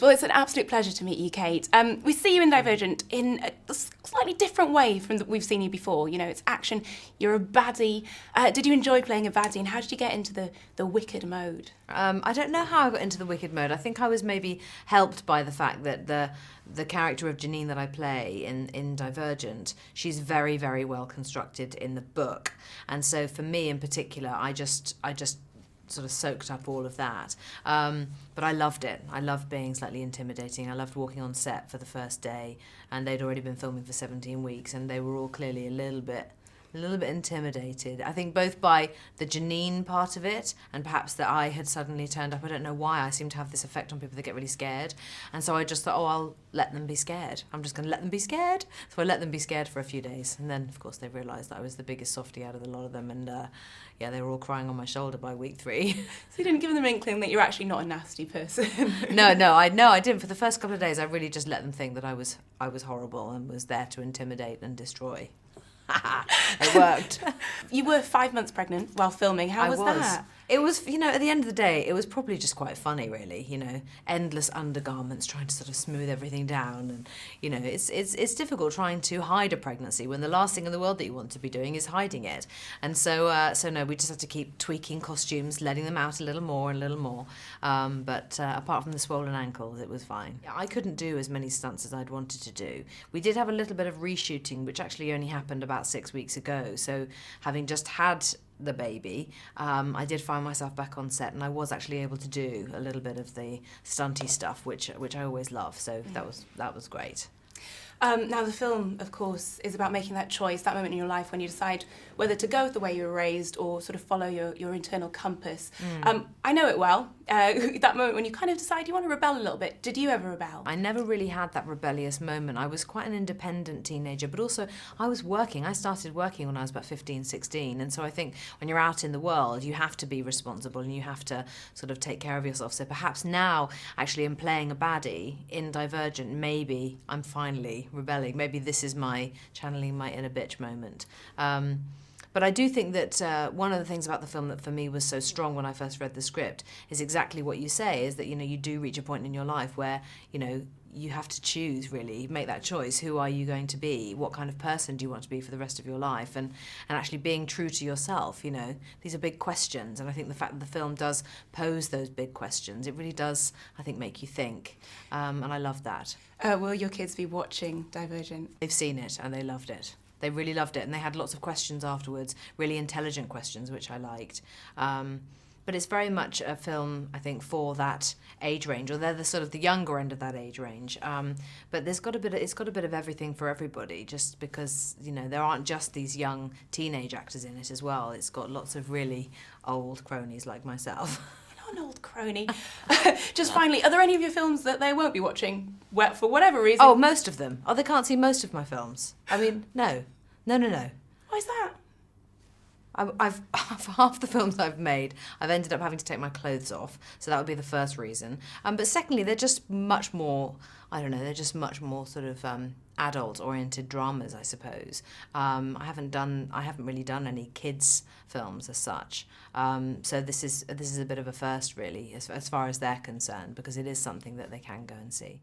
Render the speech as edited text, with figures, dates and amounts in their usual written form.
Well, it's an absolute pleasure to meet you, Kate. We see you in Divergent in a slightly different way from that we've seen you before. You know, it's action, you're a baddie. Did you enjoy playing a baddie, and how did you get into the wicked mode? I don't know how I got into the wicked mode. I think I was maybe helped by the fact that the character of Janine that I play in Divergent, she's very, very well constructed in the book. And so for me in particular, I just sort of soaked up all of that. But I loved it. I loved being slightly intimidating. I loved walking on set for the first day, and they'd already been filming for 17 weeks, and they were all clearly a little bit intimidated. I think both by the Janine part of it, and perhaps that I had suddenly turned up. I don't know why. I seem to have this effect on people that get really scared. And so I just thought, oh, I'll let them be scared. I'm just going to let them be scared. So I let them be scared for a few days. And then, of course, they realised that I was the biggest softie out of the lot of them. And yeah, they were all crying on my shoulder by week 3. So you didn't give them an inkling that you're actually not a nasty person? No, I didn't. For the first couple of days, I really just let them think that I was horrible and was there to intimidate and destroy. It worked. You were 5 months pregnant while filming. How was that? It was, you know, at the end of the day, it was probably just quite funny, really. You know, endless undergarments trying to sort of smooth everything down, and you know, it's difficult trying to hide a pregnancy when the last thing in the world that you want to be doing is hiding it. And so no, we just had to keep tweaking costumes, letting them out a little more and a little more. But apart from the swollen ankles, it was fine. I couldn't do as many stunts as I'd wanted to do. We did have a little bit of reshooting, which actually only happened about 6 weeks ago. So having just had the baby, I did find myself back on set, and I was actually able to do a little bit of the stunty stuff, which I always love. So that was great. Now the film, of course, is about making that choice, that moment in your life when you decide whether to go with the way you were raised or sort of follow your internal compass. I know it well, that moment when you kind of decide you want to rebel a little bit. Did you ever rebel? I never really had that rebellious moment. I was quite an independent teenager, but also I was working. I started working when I was about 15, 16, and so I think when you're out in the world, you have to be responsible and you have to sort of take care of yourself. So perhaps now, actually, in playing a baddie in Divergent, maybe I'm finally rebelling. Maybe this is my channeling my inner bitch moment. But I do think that one of the things about the film that for me was so strong when I first read the script is exactly what you say, is that, you know, you do reach a point in your life where, you know, you have to choose, really, make that choice. Who are you going to be? What kind of person do you want to be for the rest of your life? And actually being true to yourself, you know, these are big questions. And I think the fact that the film does pose those big questions, it really does, I think, make you think. And I love that. Will your kids be watching Divergent? They've seen it and they loved it. They really loved it, and they had lots of questions afterwards, really intelligent questions, which I liked. But it's very much a film, I think, for that age range, or they're the sort of the younger end of that age range. But it's got a bit of everything for everybody, just because, you know, there aren't just these young teenage actors in it as well. It's got lots of really old cronies like myself. An old crony. Just finally, are there any of your films that they won't be watching for whatever reason? Oh, most of them. Oh, they can't see most of my films. I mean, no. Why is that? I've for half the films I've made, I've ended up having to take my clothes off, so that would be the first reason. But secondly, they're just much more, I don't know, they're just much more sort of adult-oriented dramas, I suppose. I haven't really done any kids films as such. So this is a bit of a first, really, as far as they're concerned, because it is something that they can go and see.